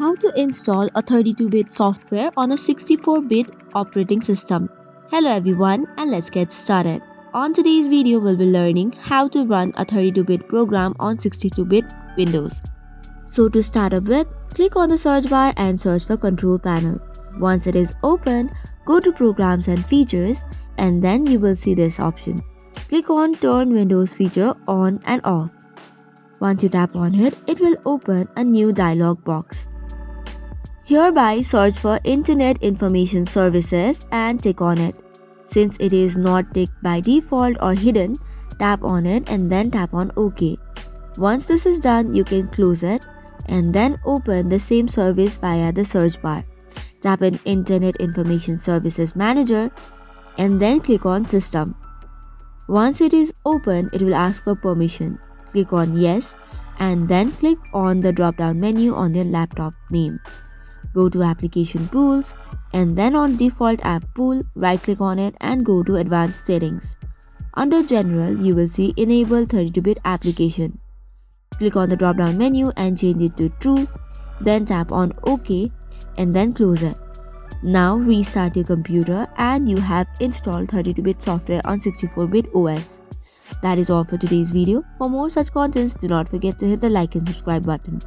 How to install a 32-bit software on a 64-bit operating system. Hello everyone, and let's get started. On today's video, we'll be learning how to run a 32-bit program on 62-bit Windows. So to start up with, click on the search bar and search for Control Panel. Once it is open, go to Programs and Features, and then you will see this option. Click on Turn Windows feature on and off. Once you tap on it, it will open a new dialog box. Hereby search for Internet Information Services and tick on it. Since it is not ticked by default or hidden, tap on it and then tap on OK. Once this is done, you can close it and then open the same service via the search bar. Tap in Internet Information Services Manager and then click on System. Once it is open, it will ask for permission. Click on Yes and then click on the drop-down menu on your laptop name. Go to Application Pools and then on Default App Pool, right-click on it and go to Advanced Settings. Under General, you will see Enable 32-bit Application. Click on the drop-down menu and change it to True, then tap on OK and then close it. Now restart your computer and you have installed 32-bit software on 64-bit OS. That is all for today's video. For more such contents, do not forget to hit the like and subscribe button.